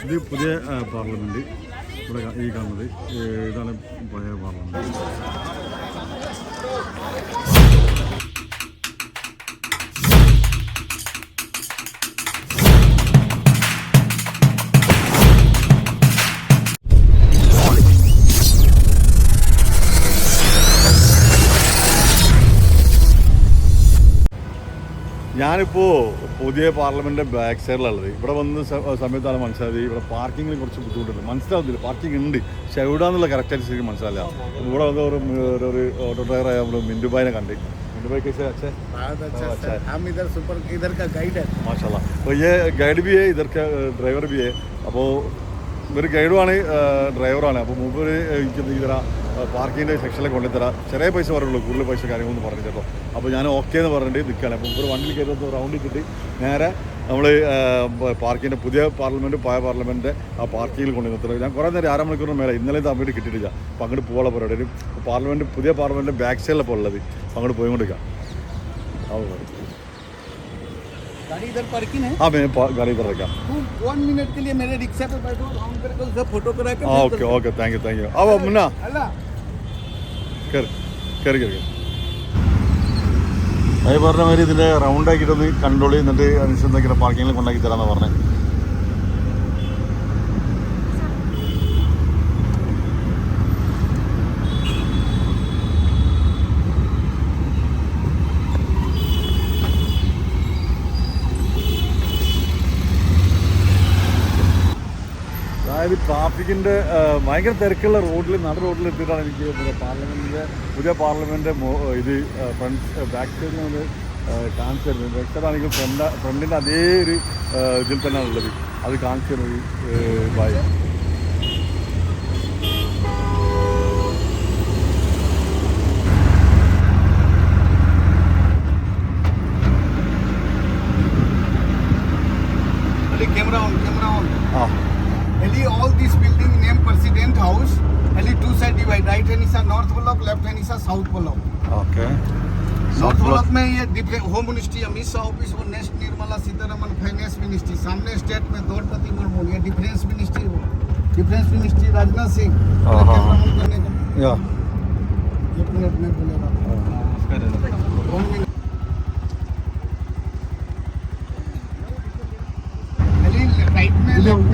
ഇത് പുതിയ പാർലമെൻറ്റ്. ഇവിടെ ഈ കാണുന്നത് ഇതാണ് പഴയ പാർലമെൻറ്റ്. ഞാനിപ്പോൾ പുതിയ പാർലമെൻറ്റിൻ്റെ ബാക്ക് സൈഡിലുള്ളത്. ഇവിടെ വന്ന സമയത്താണ് മനസ്സിലായത് ഇവിടെ പാർക്കിങ്ങിന് കുറച്ച് ബുദ്ധിമുട്ടുണ്ട്. മനസ്സിലാവുന്നില്ല, പാർക്കിംഗ് ഉണ്ട്, പക്ഷെ എവിടെയാണെന്നുള്ള കറക്റ്റായിട്ട് ശരിക്കും മനസ്സിലാവില്ല. ഇവിടെ വന്ന ഒരു ഓട്ടോ ഡ്രൈവറായ നമ്മൾ മിൻറ്റുഭായിനെ കണ്ട്. मिंटू कैसे? अच्छा अच्छा है. हम इधर का गाइड है माशाल्लाह. तो ये गाइड भी है, इधर का ड्राइवर भी है. അപ്പോൾ ഒരു ഗൈഡുമാണ് ഡ്രൈവറാണ്. അപ്പോൾ മൂപ്പർ എനിക്ക് ഇതര പാർക്കിങ്ങിൻ്റെ സെക്ഷനിൽ കൊണ്ടുതരാം, ചെറിയ പൈസ പറയുള്ളൂ, കൂടുതൽ പൈസ കാര്യങ്ങളൊന്നും പറഞ്ഞിട്ടോ. അപ്പോൾ ഞാൻ ഓക്കെ എന്ന് പറഞ്ഞിട്ട് നിൽക്കുകയാണ്. അപ്പോൾ മൂപ്പർ വണ്ടിയിൽ കയറി റൗണ്ട് ഇട്ടിട്ട് നേരെ നമ്മൾ പാർക്കിങ്ങിൻ്റെ പുതിയ പാർലമെൻറ്റ് പഴയ പാർലമെൻറ്റിൻ്റെ ആ പാർക്കിങ്ങിൽ കൊണ്ടു നിർത്തുന്നത്. ഞാൻ കുറേ നേരം 6 മണിക്കൂറിന് മേലെ ഇന്നലെ അപ്ഡേറ്റ് കിട്ടിയിട്ടില്ല. അപ്പോൾ അങ്ങോട്ട് പോകാനുള്ള പരിപാടി ഒരു പാർലമെൻറ്റ് പുതിയ പാർലമെൻറ്റിൻ്റെ ബാക്ക് സൈഡിലപ്പോൾ ഉള്ളത്. അപ്പോൾ അങ്ങോട്ട് പോയിക്കൊണ്ടിരിക്കാം. गाड़ी इधर पार्किंग है. हाँ मैं गाड़ी इधर रखा. 1 मिनट के लिए मेरे रिक्शा पे बैठो, हम करके उसका फोटो करा के. ओके ओके थैंक यू अब मुन्ना अल्लाह कर कर कर അത് പറഞ്ഞ മാതിരി ഇതിൻ്റെ റൗണ്ടാക്കിയിട്ടൊന്ന് കൺട്രോൾ ചെയ്യുന്നുണ്ട്. അനുസരിച്ച് പാർക്കിങ്ങിൽ കൊണ്ടാക്കി തരാമെന്ന് പറഞ്ഞത്. അതായത് ട്രാഫിക്കിൻ്റെ ഭയങ്കര തിരക്കുള്ള റോഡിൽ നട റോഡിൽ എത്തിയിട്ടാണ് എനിക്ക് പാർലമെൻറ്റിൻ്റെ പുതിയ പാർലമെൻറ്റ് ഇത് ബാക്ക് സൈഡിൽ നിന്ന് കാണിച്ചു തരുന്നത്. ബാക്ക് സൈഡാണെങ്കിൽ ഫ്രണ്ടിൻ്റെ അതേ ഒരു ഇതിൽ തന്നെയാണ് ഉള്ളത്. അത് കാണിച്ചു തരുന്നത് ബായ്. Camera on. हाँ all this building name President House. Only two side divide. Right hand is a north block, left hand is a south block. Okay. North block में ये home ministry, Amit Shah office और next Nirmala Sitharaman finance ministry. सामने state में द्रौपदी मुर्मू, ये defence ministry Rajnath Singh. या 1 minute में बोलेगा.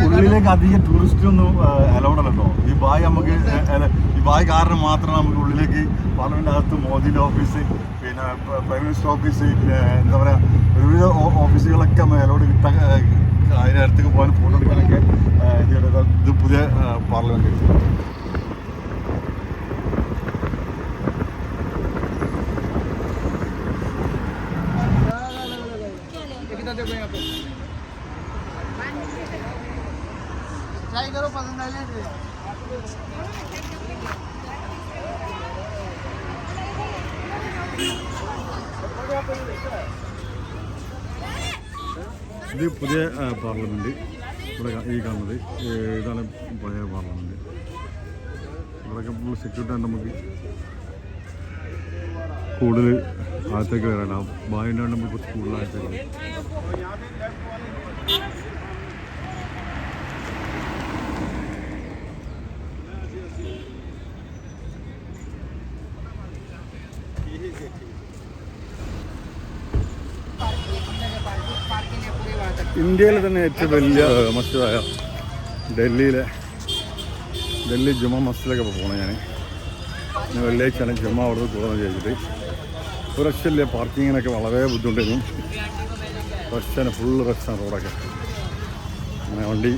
ഉള്ളിലേക്ക് അധികം ടൂറിസ്റ്റ് ഒന്നും അലൗഡ് അല്ല കേട്ടോ. ഈ ബായ് നമുക്ക് ഈ ബായ് കാരണം മാത്രമാണ് നമുക്ക് ഉള്ളിലേക്ക് പാർലമെൻറ്റ് അകത്ത് മോദിൻ്റെ ഓഫീസ്, പിന്നെ പ്രൈം മിനിസ്റ്റർ ഓഫീസ്, പിന്നെ എന്താ പറയുക ഒരുവിധ ഓഫീസുകളൊക്കെ നമ്മൾ അലൗഡ് കിട്ടാൻ അതിനടുത്തേക്ക് പോകാൻ ഫോട്ടോ എടുക്കാനൊക്കെ ഇത് പുതിയ പാർലമെൻറ്റ്. ट्राई करो, पसंद आ जाए. ഇത് പുതിയ പാർലമെൻറ്റ്. ഇവിടെ ഈ കാണുന്നത് ഇതാണ് പഴയ പാർലമെൻറ്റ്. ഇവിടെയൊക്കെ ഫുൾ സെക്യൂരിറ്റി ആണ്. നമുക്ക് കൂടുതൽ അകത്തേക്ക് വരാനാവും. ബായിൻ്റെ നമുക്ക് കുറച്ച് കൂടുതൽ അകത്തേക്ക് വരാം. ഇന്ത്യയിലെ തന്നെ ഏറ്റവും വലിയ മസ്ജിദായ ഡൽഹി ജുമാ മസ്ജിദിലൊക്കെ പോകണം. ഞാൻ വെള്ളിയാഴ്ചയാണ് ജുമാ അവിടെ പോകുന്നത് ചെയ്തിട്ട്. ഒരു റഷ്യല്ലേ പാർക്കിങ്ങിനൊക്കെ വളരെ ബുദ്ധിമുട്ടായിരുന്നു. റഷ്യാണ്, ഫുള്ള് റഷ്യാണ് റോഡൊക്കെ. അങ്ങനെ വണ്ടി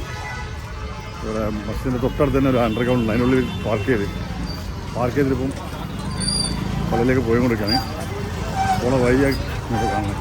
ഇവിടെ മസ്ജിദിൻ്റെ തൊട്ടടുത്ത് തന്നെ ഒരു അണ്ടർഗ്രൗണ്ട് ഉണ്ട്, അതിനുള്ളിൽ പാർക്ക് ചെയ്തിട്ടിപ്പം പള്ളിയിലേക്ക് പോയിക്കൊണ്ടിരിക്കുകയാണ്. പോണ വഴിയായി നമുക്ക് കാണാം.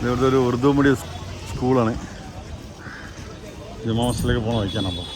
ഇവിടുത്തെ ഒരു ഉറുദു മീഡിയം സ്കൂളാണ്. ജുമാ മസ്ജിദിലേക്ക് പോകണം വയ്ക്കാനപ്പോൾ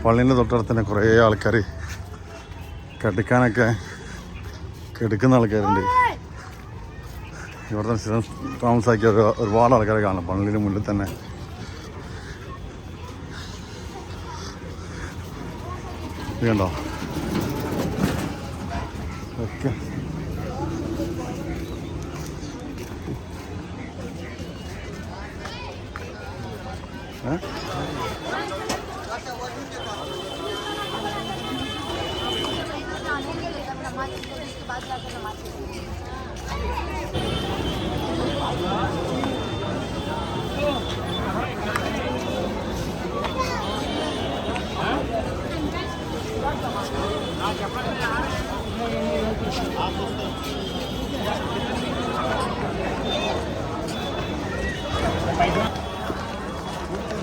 പള്ളീൻ്റെ തൊട്ടടുത്ത് തന്നെ കുറേ ആൾക്കാർ കെട്ടിക്കാനൊക്കെ കെടുക്കുന്ന ആൾക്കാരുണ്ട്. ഇവിടുത്തെ സ്ഥിരം താമസാക്കിയ ഒരുപാട് ആൾക്കാരെ കാണാം പള്ളിയുടെ മുന്നിൽ തന്നെ. ഇത് കണ്ടോ ഓക്കെ.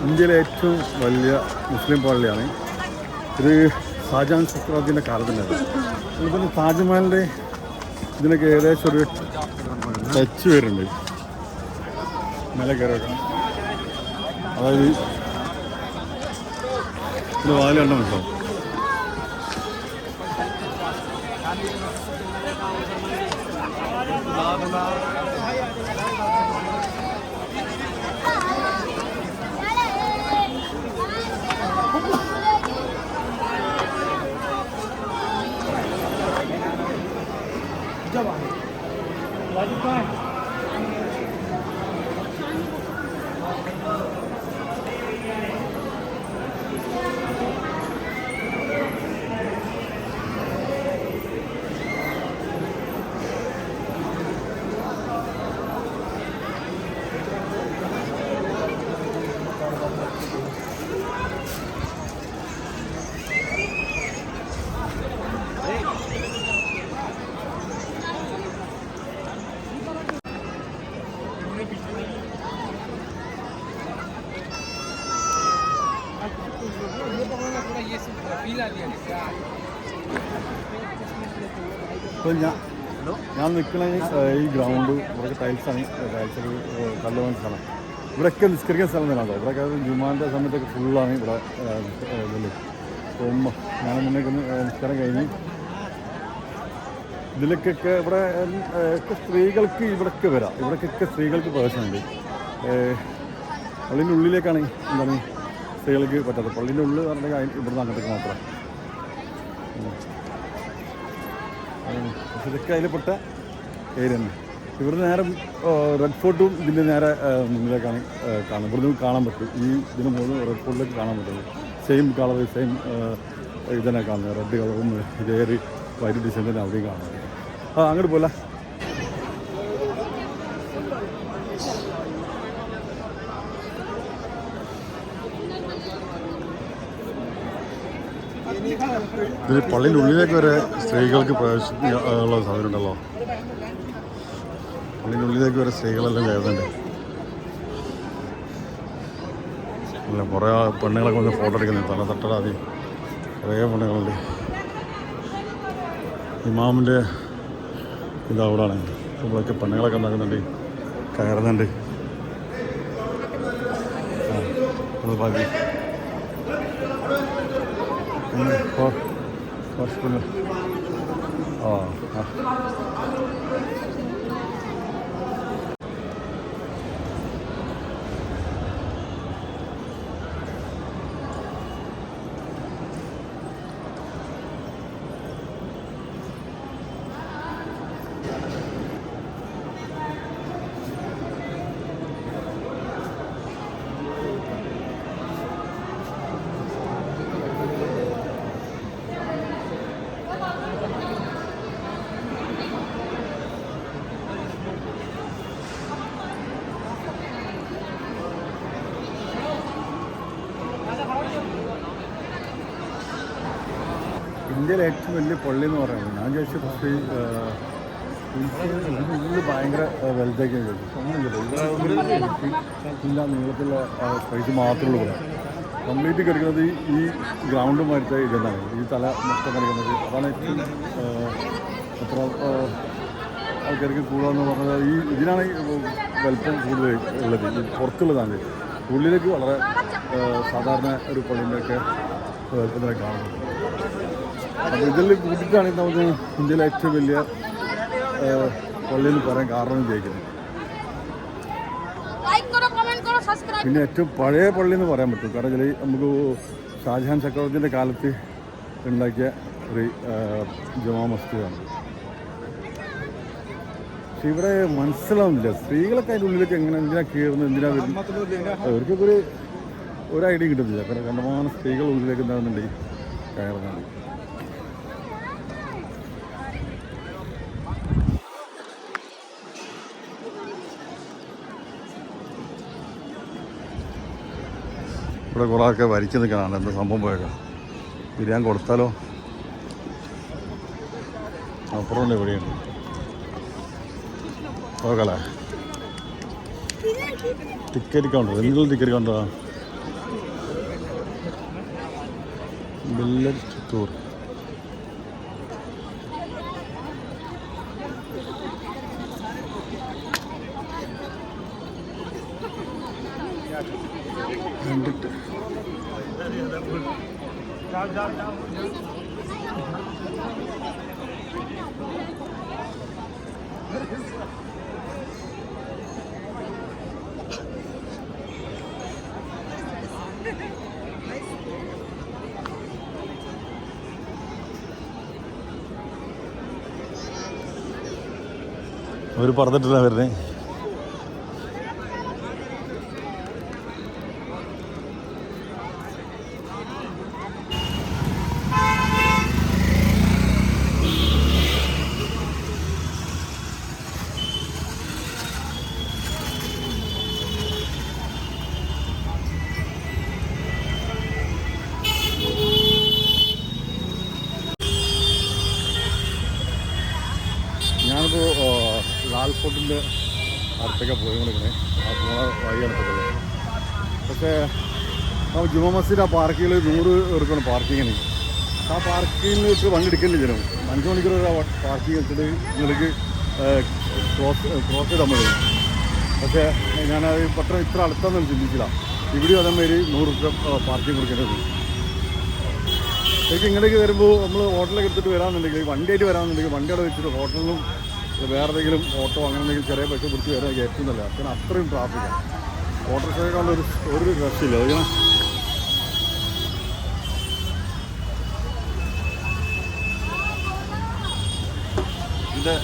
ഇന്ത്യയിലെ ഏറ്റവും വലിയ മുസ്ലിം പള്ളിയാണ് ഇത്. ഷാജഹാൻ ചക്രവർത്തിൻ്റെ കാലത്തിൻ്റെത്. അതുപോലെ താജ്മഹലിൻ്റെ ഇതിനൊക്കെ ഏകദേശം ഒരു ടച്ച് വരുന്നുണ്ട്. മേലെ കയറി വെക്കണം. അതായത് ഇത് വാല് കണ്ട മനസ്സിലാവും. ഇപ്പോൾ ഞാൻ നിൽക്കുന്ന ഈ ഗ്രൗണ്ട് ഇവിടെയൊക്കെ ടൈൽസാണ്. ടൈൽസ് കല്ല് വന്ന സ്ഥലം. ഇവിടെയൊക്കെ നിസ്കരിക്കുന്ന സ്ഥലം തന്നെയാണോ. ഇവിടെയൊക്കെ ജുമാൻ്റെ സമയത്തൊക്കെ ഫുള്ളാണ് ഇവിടെ ഇതിൽ. അപ്പം ഞാൻ മുന്നേക്ക് നിസ്കാരം കഴിഞ്ഞ് ഇതിലേക്കൊക്കെ ഇവിടെ ഒക്കെ സ്ത്രീകൾക്ക് ഇവിടെയൊക്കെ വരാം. ഇവിടേക്കൊക്കെ സ്ത്രീകൾക്ക് പ്രവേശനമുണ്ട്. പള്ളിൻ്റെ ഉള്ളിലേക്കാണ് എന്താണ് സ്ത്രീകൾക്ക് പറ്റാത്തത്. പള്ളിൻ്റെ ഉള്ളിൽ പറഞ്ഞാൽ ഇവിടുന്ന് അങ്ങോട്ടേക്ക് മാത്രം. പക്ഷെ ഇതൊക്കെ അതിൽപ്പെട്ട ഏരിയ തന്നെ. ഇവിടുന്ന് നേരെ റെഡ് ഫോർട്ടും ഇതിൻ്റെ നേരെ മുന്നിലേക്കാണ് കാണുന്നത്. ഇവിടുന്ന് കാണാൻ പറ്റും. ഈ ഇതിന് മുകളിൽ റെഡ് ഫോർട്ടിലേക്ക് കാണാൻ പറ്റുള്ളൂ. സെയിം കളർ സെയിം ഇതന്നെ കാണുന്നത്. റെഡ് കളറും ഇതേറി വൈറ്റ് ഡിസൈൻ തന്നെ അവിടെയും കാണാൻ പറ്റും. അങ്ങോട്ട് പോലെ ഇത് പള്ളിൻ്റെ ഉള്ളിലേക്ക് വരെ സ്ത്രീകൾക്ക് പ്രവേശിക്കാനുള്ള സാധനം ഉണ്ടല്ലോ. പള്ളിൻ്റെ ഉള്ളിലേക്ക് വരെ സ്ത്രീകളെല്ലാം കയറുന്നുണ്ട്. അല്ല കുറേ പെണ്ണുങ്ങളൊക്കെ വന്ന് ഫോട്ടോ എടുക്കുന്നുണ്ട്. തല തട്ടടാതെ കുറേ പെണ്ണുങ്ങളുണ്ട്. ഇമാമിൻ്റെ ഇതവിടാണ്. ഇവിടെയൊക്കെ പെണ്ണുങ്ങളൊക്കെ ഉണ്ടാക്കുന്നുണ്ട്, കയറുന്നുണ്ട്. അത് ബാക്കി ഇന്ത്യയിലെ ഏറ്റവും വലിയ പള്ളി എന്ന് പറയുന്നത് ഞാൻ ചോദിച്ചു പക്ഷേ ഇതിൽ ഭയങ്കര വലുതാക്കി ചോദിച്ചു ഇല്ല നീളത്തിലുള്ള സ്പേസ് മാത്രമേ ഉള്ളൂ കംപ്ലീറ്റ് കിടക്കുന്നത് ഈ ഗ്രൗണ്ട് മാറ്റത്തെ ഇതെന്നാണ് ഈ തല മൊത്തം കിടക്കുന്നത് അതാണ് ഏറ്റവും എത്ര ആൾക്കാർക്ക് കൂടുകയെന്ന് പറഞ്ഞത് ഇതിനാണ് വലിപ്പം കൂടുതൽ ഉള്ളത് ഈ പുറത്തുള്ളതാണ് ഉള്ളിലേക്ക് വളരെ സാധാരണ ഒരു പള്ളിൻ്റെയൊക്കെ വലിപ്പത്തിലൊക്കെ കാണുന്നത് അപ്പോൾ ഇതിൽ കൂട്ടിയിട്ടാണ് നമുക്ക് ഇന്ത്യയിലെ ഏറ്റവും വലിയ പള്ളിയിൽ പറയാൻ കാരണം ജയിക്കുന്നത് പിന്നെ ഏറ്റവും പഴയ പള്ളി എന്ന് പറയാൻ പറ്റും കാരണം ഇതിൽ നമുക്ക് ഷാജഹാൻ ചക്രവർത്തിൻ്റെ കാലത്ത് ഉണ്ടാക്കിയ ഒരു ജമാ മസ്ജിദാണ് പക്ഷെ ഇവിടെ മനസ്സിലാവുന്നില്ല സ്ത്രീകളൊക്കെ അതിൻ്റെ ഉള്ളിലേക്ക് എങ്ങനെ എന്തിനാ കയറുന്നത് എന്തിനാ വരുന്നത് അവർക്കൊക്കെ ഒരു ഐഡിയ കിട്ടുന്നില്ല കാരണം കണ്ടമാനം സ്ത്രീകൾ ഉള്ളിലേക്ക് എന്താണെന്നുണ്ടെങ്കിൽ കയറുന്നതാണ് ഇവിടെ കുറേ ആൾക്കാർ വരിച്ചു നിൽക്കാനാണ് എന്താ സംഭവം പോയേക്കാം ബിരിയാണി കൊടുത്താലോ അപ്പുറമുണ്ട് ഇവിടെയുണ്ട് നോക്കല്ലേ ടിക്കറ്റ് കൗണ്ടർ എന്തെങ്കിലും ടിക്കറ്റ് കൗണ്ടറാ ബില്ലറ്റ് ചിത്തൂർ കണ്ടിട്ട് അവർ പറഞ്ഞിട്ടില്ല വരുന്നേ ഞാനിപ്പോൾ ലാൽ ഫോർട്ടിൻ്റെ അടുത്തൊക്കെ പോയി കൊടുക്കണേ ആ പോണ വഴിയാണ് പോകുന്നത് പക്ഷേ ആ ജുമാ മസ്ജിദ് ആ പാർക്കിങ്ങിൽ 100 എടുക്കണം പാർക്കിങ്ങിന് ആ പാർക്കിങ്ങിൽ വെച്ച് വണ്ടി എടുക്കേണ്ടി വരും 5 മണിക്കൂർ പാർക്കിങ് വെച്ചിട്ട് നിങ്ങൾക്ക് ക്രോസ് ചെയ്താൽ മതി പക്ഷേ ഞാനത് പെട്ടെന്ന് ഇത്ര അടുത്താണെന്ന് ചിന്തിച്ചില്ല ഇവിടെയും അതേമാതിരി 100 രൂപ പാർക്കിങ് കൊടുക്കേണ്ടത് ശരിക്കും ഇങ്ങോട്ടേക്ക് വരുമ്പോൾ നമ്മൾ ഹോട്ടലൊക്കെ എടുത്തിട്ട് വരാമെന്നുണ്ടെങ്കിൽ വണ്ടിയായിട്ട് വരാമെന്നുണ്ടെങ്കിൽ വണ്ടി അവിടെ വെച്ചിട്ട് ഹോട്ടലിലും വേറെ ഏതെങ്കിലും ഓട്ടോ അങ്ങനെ എന്തെങ്കിലും ചെറിയ പൈസ പിടിച്ച് വരാൻ ഏറ്റവും നല്ല കാരണം അത്രയും ട്രാഫിക്കാണ് ഓട്ടോറിക്ഷയെക്കാളും ഒരു രക്ഷയില്ല അതിങ്ങനെ ഇതിൻ്റെ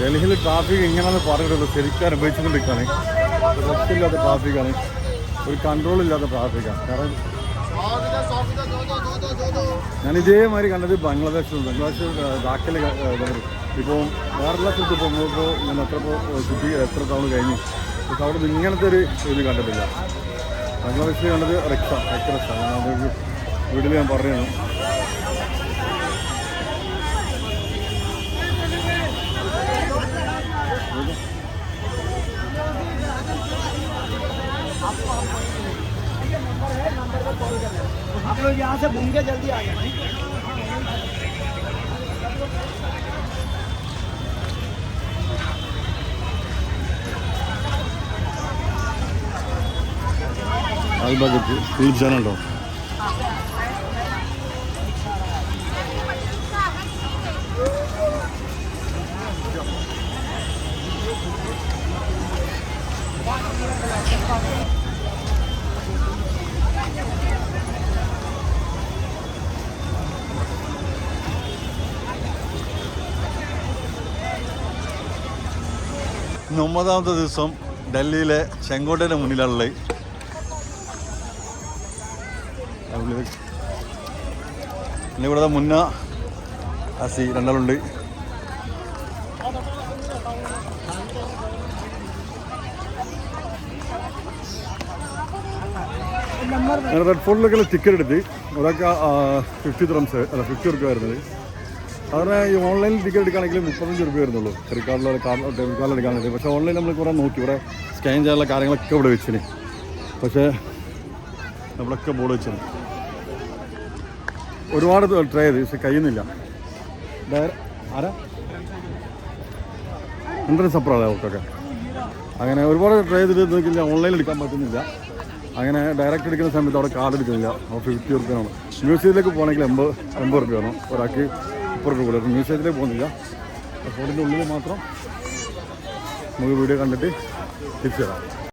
ഡൽഹിയിൽ ട്രാഫിക് ഇങ്ങനെയാണെന്ന് പറഞ്ഞിട്ടുള്ളൂ ശരിക്കും അനുഭവിച്ചുകൊണ്ടിരിക്കുകയാണ് റെസ്റ്റില്ലാത്ത ട്രാഫിക്കാണ് ഒരു കൺട്രോളില്ലാത്ത ട്രാഫിക്കാണ് കാരണം ഞാൻ ഇതേമാതിരി കണ്ടത് ബംഗ്ലാദേശ് ധാക്കയിൽ ഇപ്പോൾ വേറെല്ലാ സ്ഥലത്ത് പോകുമ്പോൾ ഞാൻ എത്ര തവണ കഴിഞ്ഞു പക്ഷെ അവിടെ ഇങ്ങനത്തെ ഒരു ഇത് കണ്ടിട്ടില്ല ബംഗ്ലാദേശിൽ കണ്ടത് റിക്ഷ വീട്ടിൽ ഞാൻ പറഞ്ഞു आप लोग यहाँ से घूम के जल्दी आ गए ഭാഗത്ത് ഫിലിപ്പ് ചാനലുണ്ടോ 9ാമത്തെ ദിവസം ഡൽഹിയിലെ ചെങ്കോട്ടയുടെ മുന്നിലുള്ളത്. പിന്നെ ഇവിടെ മുന്ന ആസി രണ്ടാളുണ്ട്. റെഡ് ഫോർട്ടിലേക്കുള്ള ടിക്കറ്റ് എടുത്ത് ഒരാൾക്ക് 50 dirhams അല്ല 50 രൂപ വരുന്നത്. സാധാരണ ഈ ഓൺലൈനിൽ ടിക്കറ്റ് എടുക്കുകയാണെങ്കിൽ 35 രൂപ വരുന്നുള്ളൂ. ക്രെഡിറ്റ് കാർഡിലോ ഡെബിറ്റ് കാർഡിൽ എടുക്കാനുണ്ട്. പക്ഷേ ഓൺലൈൻ നമ്മൾ കുറേ നോക്കി, ഇവിടെ സ്കാൻ ചെയ്യാനുള്ള കാര്യങ്ങളൊക്കെ ഇവിടെ വെച്ചിന്. പക്ഷേ നമ്മളൊക്കെ ബോർഡ് വെച്ചിന്. ഒരുപാട് ട്രൈ ചെയ്ത് പക്ഷെ കഴിയുന്നില്ല. ആരാ എൻട്രൻസ് അപ്പുറമാണ് അവർക്കൊക്കെ. അങ്ങനെ ഒരുപാട് ട്രൈ ചെയ്തിട്ട് നോക്കില്ല, ഓൺലൈനിൽ എടുക്കാൻ പറ്റുന്നില്ല. അങ്ങനെ ഡയറക്റ്റ് എടുക്കുന്ന സമയത്ത് അവിടെ കാർഡ് എടുക്കുന്നില്ല. അപ്പോൾ 50 രൂപയാണ്. മ്യൂസിയത്തിലേക്ക് പോകണമെങ്കിൽ 80 രൂപ വേണം. ഒരാൾക്ക് 30 രൂപ കൂടുതൽ. മ്യൂസിയത്തിലേക്ക് പോകുന്നില്ല. ഫോണിൻ്റെ ഉള്ളിൽ മാത്രം നമുക്ക് വീഡിയോ കണ്ടിട്ട് തിരിച്ചു തരാം.